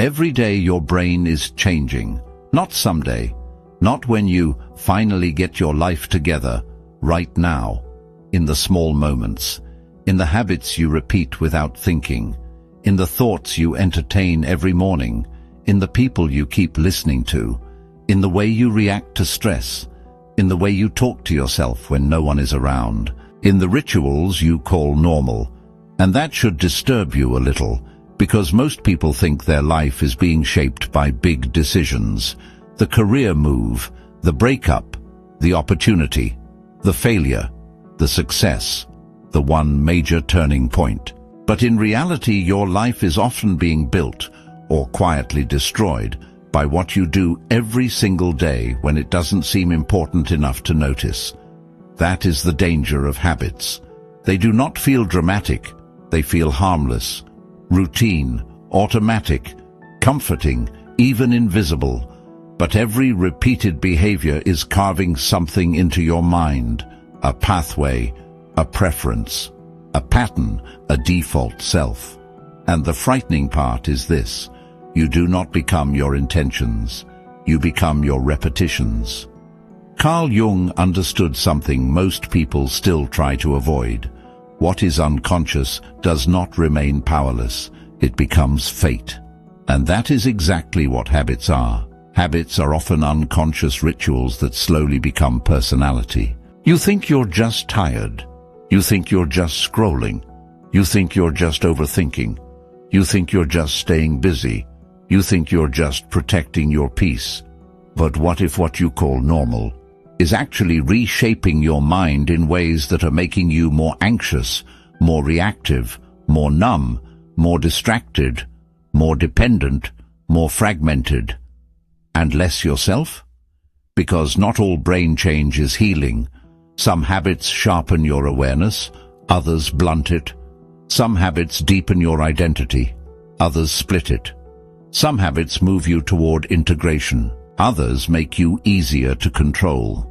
Every day your brain is changing, not someday, not when you finally get your life together, right now, in the small moments, in the habits you repeat without thinking, in the thoughts you entertain every morning, in the people you keep listening to, in the way you react to stress, in the way you talk to yourself when no one is around, in the rituals you call normal. And that should disturb you a little, because most people think their life is being shaped by big decisions, the career move, the breakup, the opportunity, the failure, the success, the one major turning point. But in reality, your life is often being built or quietly destroyed by what you do every single day when it doesn't seem important enough to notice. That is the danger of habits. They do not feel dramatic, they feel harmless, routine, automatic, comforting, even invisible. But every repeated behavior is carving something into your mind, a pathway, a preference, a pattern, a default self. And the frightening part is this: you do not become your intentions, you become your repetitions. Carl Jung understood something most people still try to avoid. What is unconscious does not remain powerless, it becomes fate. And that is exactly what habits are. Habits are often unconscious rituals that slowly become personality. You think you're just tired. You think you're just scrolling. You think you're just overthinking. You think you're just staying busy. You think you're just protecting your peace. But what if what you call normal is actually reshaping your mind in ways that are making you more anxious, more reactive, more numb, more distracted, more dependent, more fragmented, and less yourself? Because not all brain change is healing. Some habits sharpen your awareness, others blunt it. Some habits deepen your identity, others split it. Some habits move you toward integration, others make you easier to control.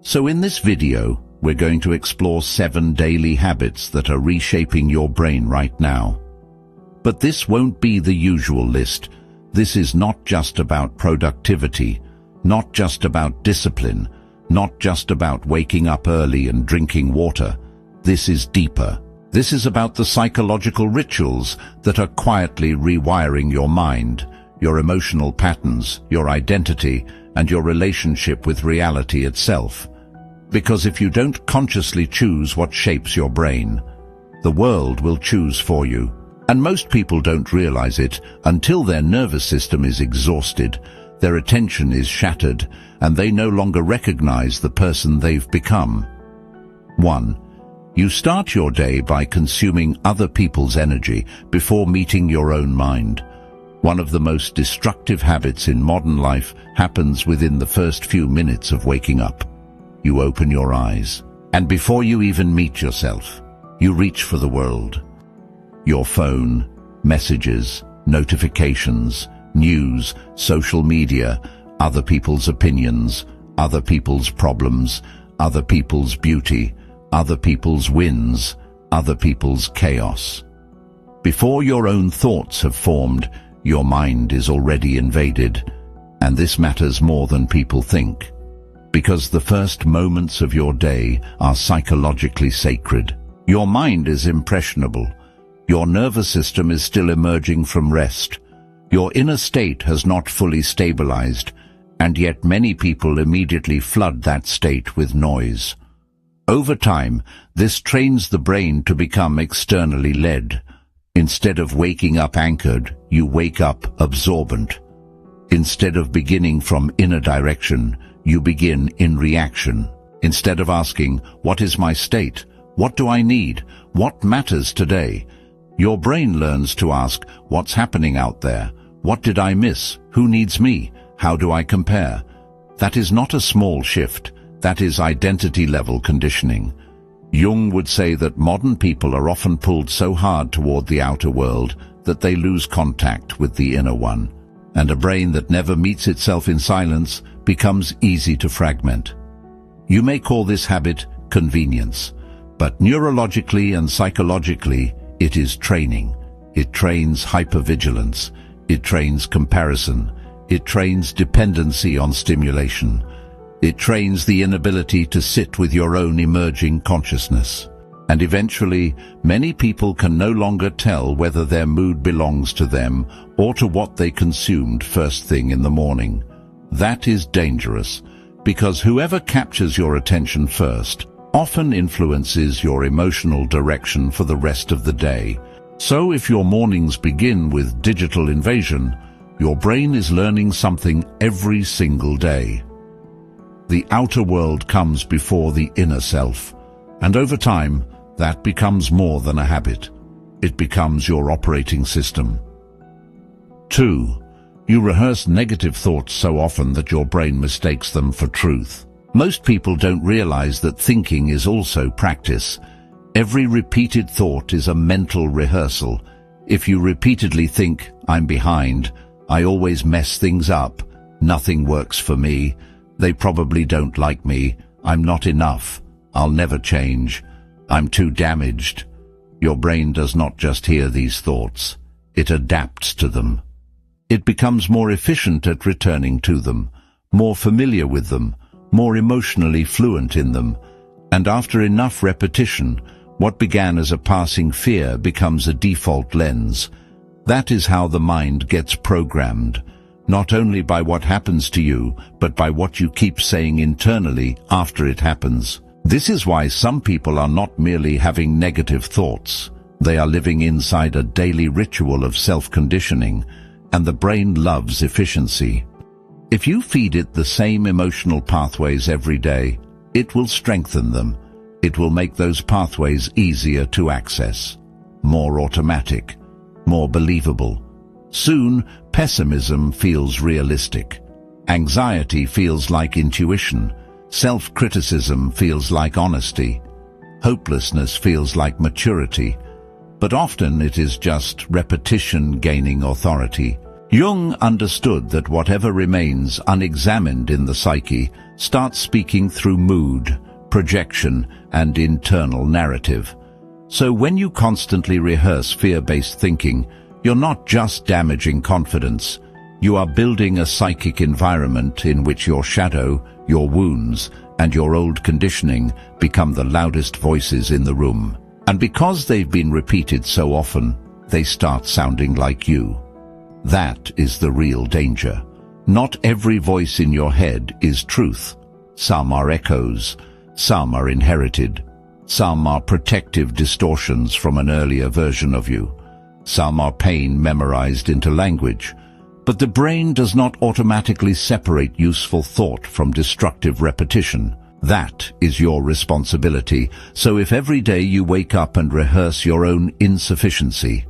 So in this video, we're going to explore 7 daily habits that are reshaping your brain right now. But this won't be the usual list. This is not just about productivity, not just about discipline, not just about waking up early and drinking water. This is deeper. This is about the psychological rituals that are quietly rewiring your mind, your emotional patterns, your identity, and your relationship with reality itself. Because if you don't consciously choose what shapes your brain, the world will choose for you. And most people don't realize it until their nervous system is exhausted, their attention is shattered, and they no longer recognize the person they've become. 1. You start your day by consuming other people's energy before meeting your own mind. One of the most destructive habits in modern life happens within the first few minutes of waking up. You open your eyes, and before you even meet yourself, you reach for the world. Your phone, messages, notifications, news, social media, other people's opinions, other people's problems, other people's beauty, other people's wins, other people's chaos. Before your own thoughts have formed, your mind is already invaded, and this matters more than people think, because the first moments of your day are psychologically sacred. Your mind is impressionable. Your nervous system is still emerging from rest. Your inner state has not fully stabilized, and yet many people immediately flood that state with noise. Over time, this trains the brain to become externally led. Instead of waking up anchored, you wake up absorbent. Instead of beginning from inner direction, you begin in reaction. Instead of asking, "What is my state? What do I need? What matters today?" your brain learns to ask, "What's happening out there? What did I miss? Who needs me? How do I compare?" That is not a small shift. That is identity-level conditioning. Jung would say that modern people are often pulled so hard toward the outer world that they lose contact with the inner one. And a brain that never meets itself in silence becomes easy to fragment. You may call this habit convenience, but neurologically and psychologically, it is training. It trains hypervigilance. It trains comparison. It trains dependency on stimulation. It trains the inability to sit with your own emerging consciousness. And eventually, many people can no longer tell whether their mood belongs to them or to what they consumed first thing in the morning. That is dangerous, because whoever captures your attention first often influences your emotional direction for the rest of the day. So if your mornings begin with digital invasion, your brain is learning something every single day. The outer world comes before the inner self, and over time, that becomes more than a habit. It becomes your operating system. 2. You rehearse negative thoughts so often that your brain mistakes them for truth. Most people don't realize that thinking is also practice. Every repeated thought is a mental rehearsal. If you repeatedly think, "I'm behind," "I always mess things up," "Nothing works for me," "They probably don't like me," "I'm not enough," "I'll never change," "I'm too damaged," your brain does not just hear these thoughts, it adapts to them. It becomes more efficient at returning to them, more familiar with them, more emotionally fluent in them, and after enough repetition, what began as a passing fear becomes a default lens. That is how the mind gets programmed, not only by what happens to you, but by what you keep saying internally after it happens. This is why some people are not merely having negative thoughts. They are living inside a daily ritual of self-conditioning, and the brain loves efficiency. If you feed it the same emotional pathways every day, it will strengthen them. It will make those pathways easier to access, more automatic, more believable. Soon, pessimism feels realistic. Anxiety feels like intuition. Self-criticism feels like honesty. Hopelessness feels like maturity. But often it is just repetition gaining authority. Jung understood that whatever remains unexamined in the psyche starts speaking through mood, projection, and internal narrative. So when you constantly rehearse fear-based thinking, you're not just damaging confidence, you are building a psychic environment in which your shadow, your wounds, and your old conditioning become the loudest voices in the room. And because they've been repeated so often, they start sounding like you. That is the real danger. Not every voice in your head is truth. Some are echoes, some are inherited, some are protective distortions from an earlier version of you, some are pain memorized into language. But the brain does not automatically separate useful thought from destructive repetition. That is your responsibility. So if every day you wake up and rehearse your own insufficiency,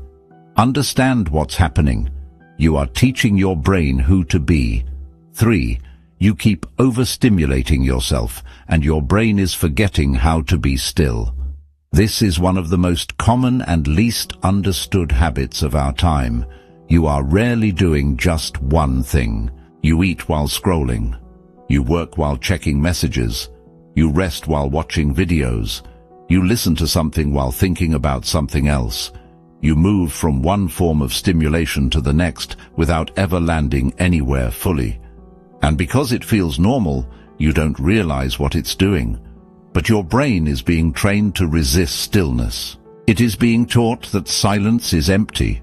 understand what's happening. You are teaching your brain who to be. 3. You keep overstimulating yourself, and your brain is forgetting how to be still. This is one of the most common and least understood habits of our time. You are rarely doing just one thing. You eat while scrolling. You work while checking messages. You rest while watching videos. You listen to something while thinking about something else. You move from one form of stimulation to the next without ever landing anywhere fully. And because it feels normal, you don't realize what it's doing. But your brain is being trained to resist stillness. It is being taught that silence is empty,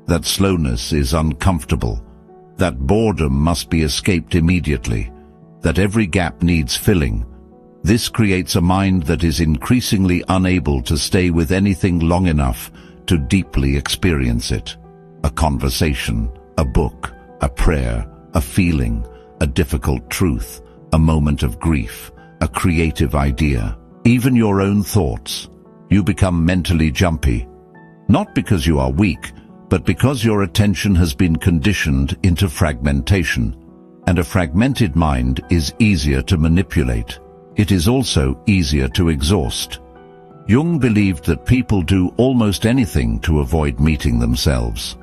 that slowness is uncomfortable, that boredom must be escaped immediately, that every gap needs filling. This creates a mind that is increasingly unable to stay with anything long enough to deeply experience it. A conversation, a book, a prayer, a feeling, a difficult truth, a moment of grief, a creative idea, even your own thoughts. You become mentally jumpy, not because you are weak, but because your attention has been conditioned into fragmentation, and a fragmented mind is easier to manipulate. It is also easier to exhaust. Jung believed that people do almost anything to avoid meeting themselves.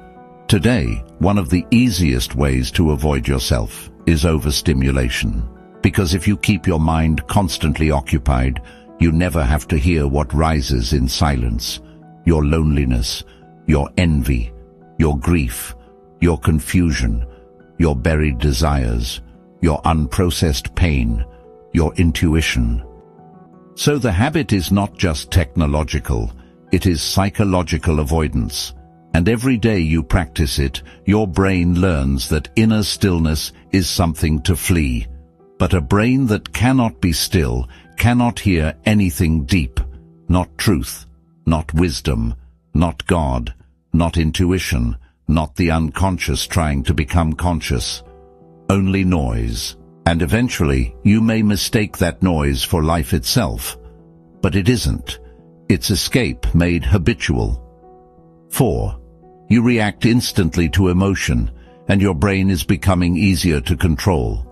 Today, one of the easiest ways to avoid yourself is overstimulation. Because if you keep your mind constantly occupied, you never have to hear what rises in silence. Your loneliness, your envy, your grief, your confusion, your buried desires, your unprocessed pain, your intuition. So the habit is not just technological, it is psychological avoidance. And every day you practice it, your brain learns that inner stillness is something to flee. But a brain that cannot be still cannot hear anything deep, not truth, not wisdom, not God, not intuition, not the unconscious trying to become conscious. Only noise. And eventually you may mistake that noise for life itself. But it isn't. It's escape made habitual. 4. You react instantly to emotion, and your brain is becoming easier to control.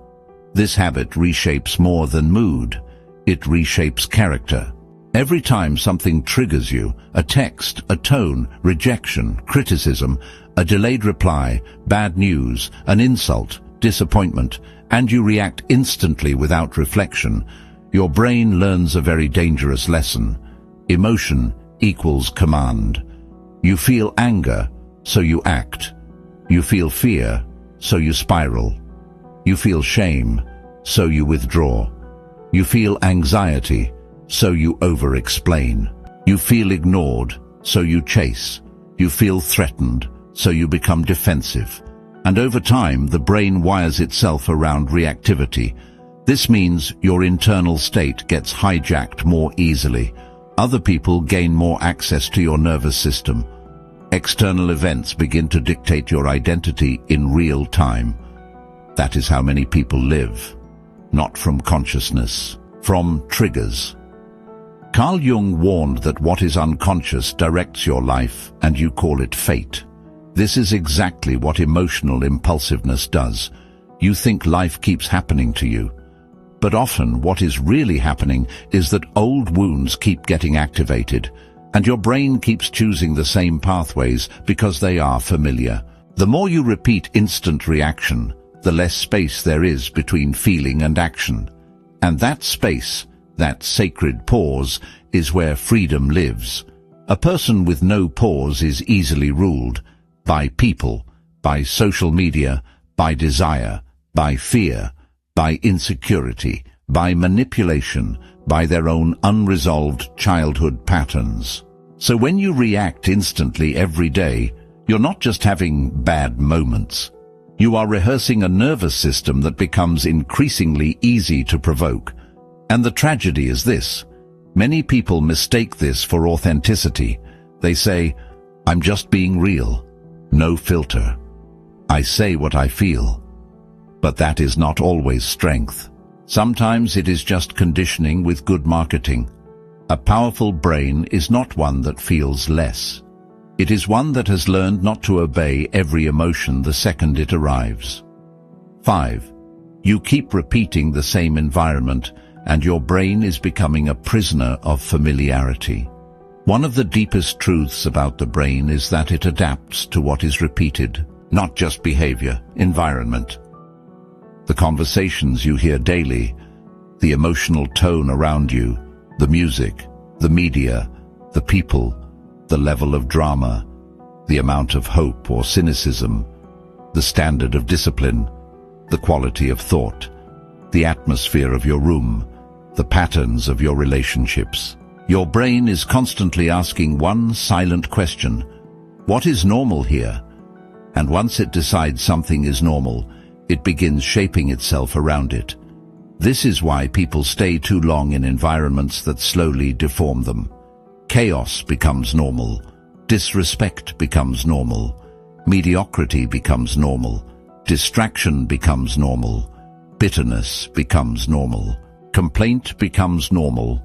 This habit reshapes more than mood. It reshapes character. Every time something triggers you, a text, a tone, rejection, criticism, a delayed reply, bad news, an insult, disappointment, and you react instantly without reflection, your brain learns a very dangerous lesson. Emotion equals command. You feel anger, so you act. You feel fear, so you spiral. You feel shame, so you withdraw. You feel anxiety, so you over-explain. You feel ignored, so you chase. You feel threatened, so you become defensive. And over time, the brain wires itself around reactivity. This means your internal state gets hijacked more easily. Other people gain more access to your nervous system. External events begin to dictate your identity in real time. That is how many people live. Not from consciousness, from triggers. Carl Jung warned that what is unconscious directs your life, and you call it fate. This is exactly what emotional impulsiveness does. You think life keeps happening to you. But often what is really happening is that old wounds keep getting activated, and your brain keeps choosing the same pathways because they are familiar. The more you repeat instant reaction, the less space there is between feeling and action. And that space, that sacred pause, is where freedom lives. A person with no pause is easily ruled by people, by social media, by desire, by fear, by insecurity, by manipulation, by their own unresolved childhood patterns. So when you react instantly every day, you're not just having bad moments. You are rehearsing a nervous system that becomes increasingly easy to provoke. And the tragedy is this. Many people mistake this for authenticity. They say, "I'm just being real. No filter. I say what I feel." But that is not always strength. Sometimes it is just conditioning with good marketing. A powerful brain is not one that feels less. It is one that has learned not to obey every emotion the second it arrives. 5. You keep repeating the same environment, and your brain is becoming a prisoner of familiarity. One of the deepest truths about the brain is that it adapts to what is repeated, not just behavior, environment. The conversations you hear daily, the emotional tone around you, the music, the media, the people, the level of drama, the amount of hope or cynicism, the standard of discipline, the quality of thought, the atmosphere of your room, the patterns of your relationships. Your brain is constantly asking one silent question: what is normal here? And once it decides something is normal, it begins shaping itself around it. This is why people stay too long in environments that slowly deform them. Chaos becomes normal. Disrespect becomes normal. Mediocrity becomes normal. Distraction becomes normal. Bitterness becomes normal. Complaint becomes normal.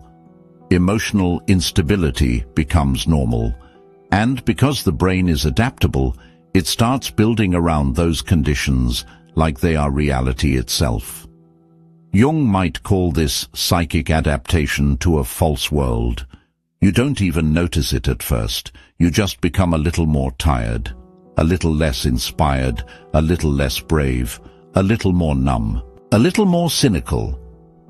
Emotional instability becomes normal. And because the brain is adaptable, it starts building around those conditions like they are reality itself. Jung might call this psychic adaptation to a false world. You don't even notice it at first. You just become a little more tired, a little less inspired, a little less brave, a little more numb, a little more cynical,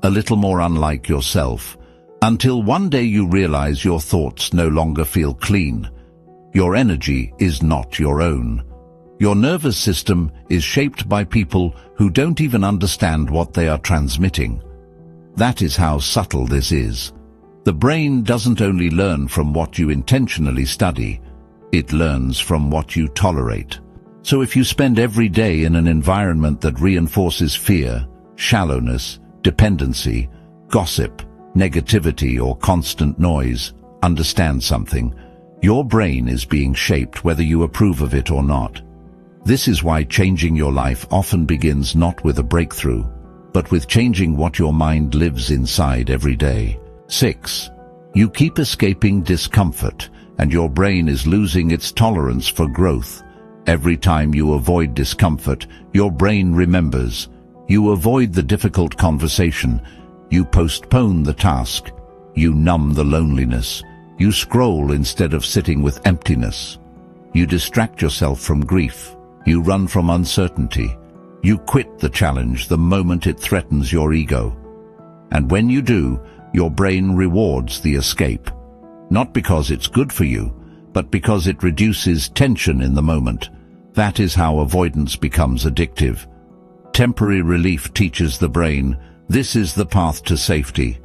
a little more unlike yourself, until one day you realize your thoughts no longer feel clean. Your energy is not your own. Your nervous system is shaped by people who don't even understand what they are transmitting. That is how subtle this is. The brain doesn't only learn from what you intentionally study, it learns from what you tolerate. So if you spend every day in an environment that reinforces fear, shallowness, dependency, gossip, negativity, or constant noise, understand something. Your brain is being shaped whether you approve of it or not. This is why changing your life often begins not with a breakthrough, but with changing what your mind lives inside every day. 6. You keep escaping discomfort, and your brain is losing its tolerance for growth. Every time you avoid discomfort, your brain remembers. You avoid the difficult conversation. You postpone the task. You numb the loneliness. You scroll instead of sitting with emptiness. You distract yourself from grief. You run from uncertainty. You quit the challenge the moment it threatens your ego. And when you do, your brain rewards the escape. Not because it's good for you, but because it reduces tension in the moment. That is how avoidance becomes addictive. Temporary relief teaches the brain, this is the path to safety,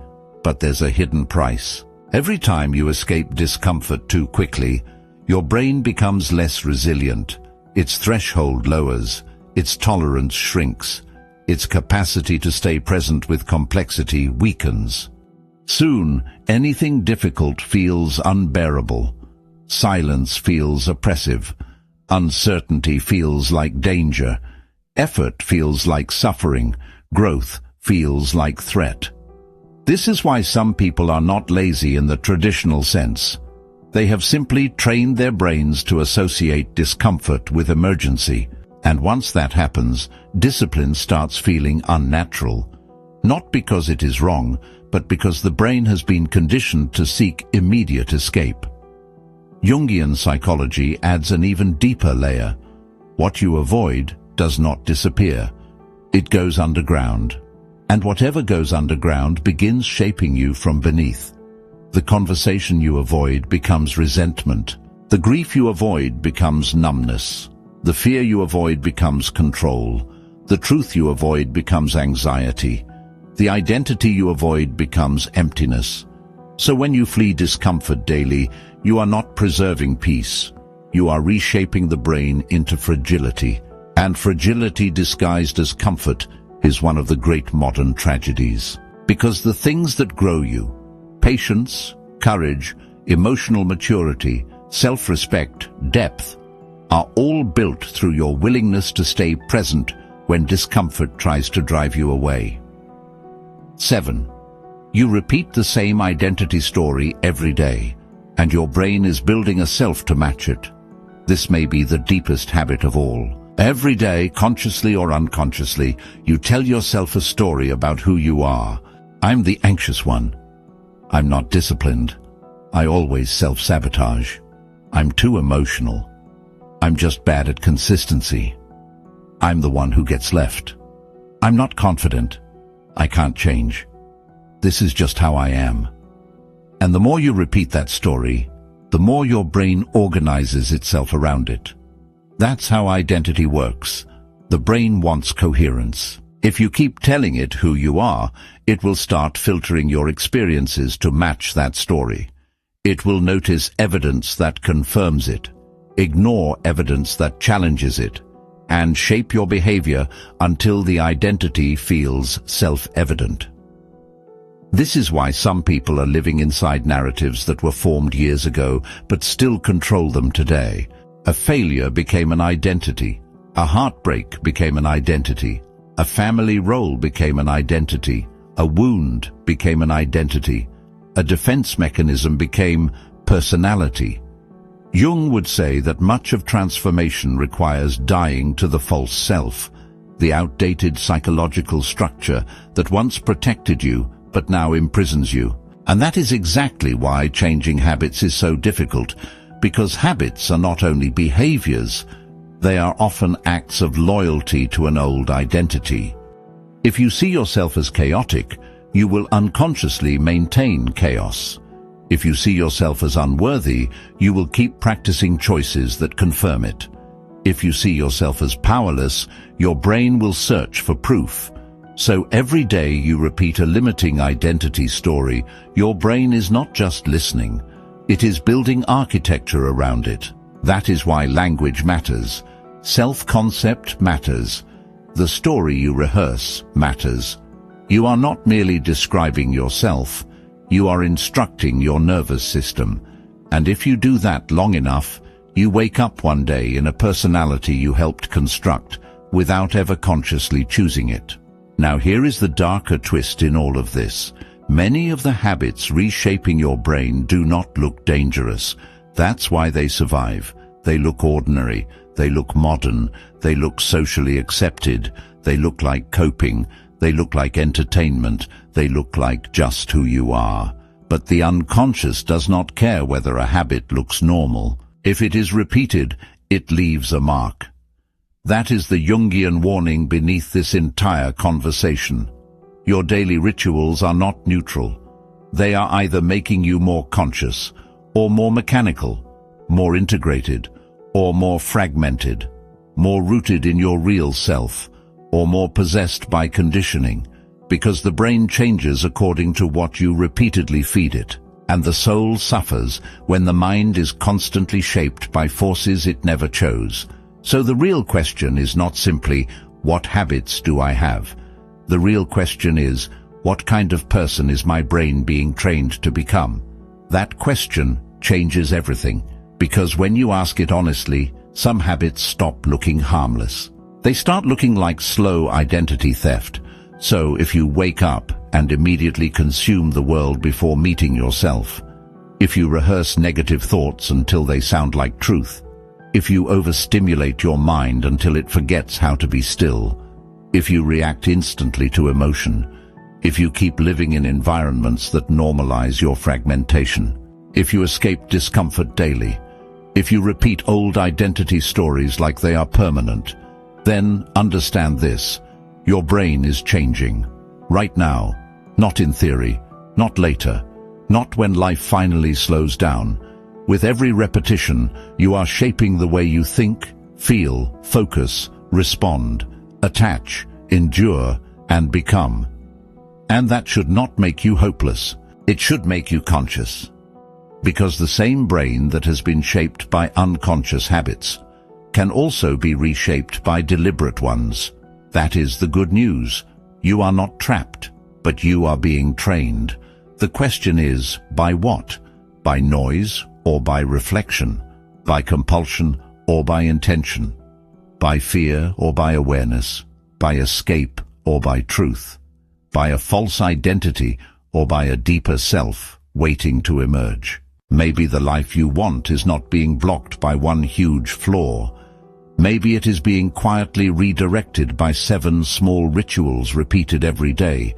but there's a hidden price. Every time you escape discomfort too quickly, your brain becomes less resilient. Its threshold lowers, its tolerance shrinks, its capacity to stay present with complexity weakens. Soon, anything difficult feels unbearable. Silence feels oppressive. Uncertainty feels like danger. Effort feels like suffering. Growth feels like threat. This is why some people are not lazy in the traditional sense. They have simply trained their brains to associate discomfort with emergency. And once that happens, discipline starts feeling unnatural. Not because it is wrong, but because the brain has been conditioned to seek immediate escape. Jungian psychology adds an even deeper layer. What you avoid does not disappear. It goes underground. And whatever goes underground begins shaping you from beneath. The conversation you avoid becomes resentment. The grief you avoid becomes numbness. The fear you avoid becomes control. The truth you avoid becomes anxiety. The identity you avoid becomes emptiness. So when you flee discomfort daily, you are not preserving peace. You are reshaping the brain into fragility. And fragility disguised as comfort is one of the great modern tragedies. Because the things that grow you, patience, courage, emotional maturity, self-respect, depth, are all built through your willingness to stay present when discomfort tries to drive you away. 7. You repeat the same identity story every day, and your brain is building a self to match it. This may be the deepest habit of all. Every day, consciously or unconsciously, you tell yourself a story about who you are. I'm the anxious one. I'm not disciplined. I always self-sabotage. I'm too emotional. I'm just bad at consistency. I'm the one who gets left. I'm not confident. I can't change. This is just how I am. And the more you repeat that story, the more your brain organizes itself around it. That's how identity works. The brain wants coherence. If you keep telling it who you are, it will start filtering your experiences to match that story. It will notice evidence that confirms it, ignore evidence that challenges it, and shape your behavior until the identity feels self-evident. This is why some people are living inside narratives that were formed years ago but still control them today. A failure became an identity. A heartbreak became an identity. A family role became an identity. A wound became an identity. A defense mechanism became personality. Jung would say that much of transformation requires dying to the false self, the outdated psychological structure that once protected you but now imprisons you. And that is exactly why changing habits is so difficult, because habits are not only behaviors, they are often acts of loyalty to an old identity. If you see yourself as chaotic, you will unconsciously maintain chaos. If you see yourself as unworthy, you will keep practicing choices that confirm it. If you see yourself as powerless, your brain will search for proof. So every day you repeat a limiting identity story, your brain is not just listening, it is building architecture around it. That is why language matters. Self-concept matters. The story you rehearse matters. You are not merely describing yourself, you are instructing your nervous system. And if you do that long enough, you wake up one day in a personality you helped construct without ever consciously choosing it. Now here is the darker twist in all of this. Many of the habits reshaping your brain do not look dangerous. That's why they survive. They look ordinary, they look modern, they look socially accepted, they look like coping, they look like entertainment, they look like just who you are. But the unconscious does not care whether a habit looks normal. If it is repeated, it leaves a mark. That is the Jungian warning beneath this entire conversation. Your daily rituals are not neutral. They are either making you more conscious, or more mechanical, more integrated, or more fragmented, more rooted in your real self, or more possessed by conditioning, because the brain changes according to what you repeatedly feed it. And the soul suffers when the mind is constantly shaped by forces it never chose. So the real question is not simply, what habits do I have? The real question is, what kind of person is my brain being trained to become? That question changes everything, because when you ask it honestly, some habits stop looking harmless. They start looking like slow identity theft. So if you wake up and immediately consume the world before meeting yourself, if you rehearse negative thoughts until they sound like truth, if you overstimulate your mind until it forgets how to be still, if you react instantly to emotion, if you keep living in environments that normalize your fragmentation, if you escape discomfort daily, if you repeat old identity stories like they are permanent, then understand this: your brain is changing. Right now, not in theory, not later, not when life finally slows down. With every repetition, you are shaping the way you think, feel, focus, respond, attach, endure, and become. And that should not make you hopeless. It should make you conscious. Because the same brain that has been shaped by unconscious habits can also be reshaped by deliberate ones. That is the good news. You are not trapped, but you are being trained. The question is, by what? By noise or by reflection? By compulsion or by intention? By fear or by awareness? By escape or by truth? By a false identity or by a deeper self waiting to emerge? Maybe the life you want is not being blocked by one huge flaw. Maybe it is being quietly redirected by 7 small rituals repeated every day.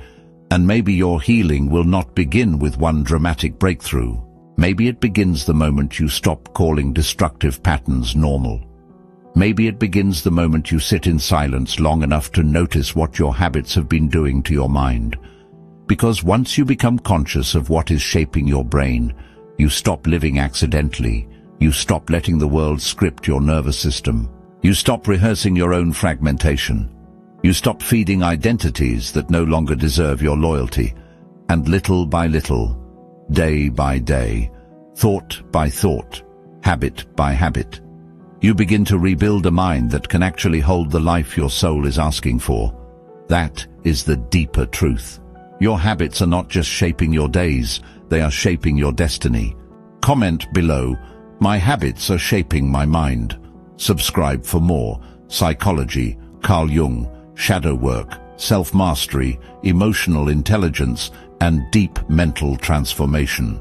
And maybe your healing will not begin with one dramatic breakthrough. Maybe it begins the moment you stop calling destructive patterns normal. Maybe it begins the moment you sit in silence long enough to notice what your habits have been doing to your mind. Because once you become conscious of what is shaping your brain, you stop living accidentally. You stop letting the world script your nervous system. You stop rehearsing your own fragmentation. You stop feeding identities that no longer deserve your loyalty. And little by little, day by day, thought by thought, habit by habit, you begin to rebuild a mind that can actually hold the life your soul is asking for. That is the deeper truth. Your habits are not just shaping your days, they are shaping your destiny. Comment below, "My habits are shaping my mind." Subscribe for more psychology, Carl Jung, shadow work, self-mastery, emotional intelligence, and deep mental transformation.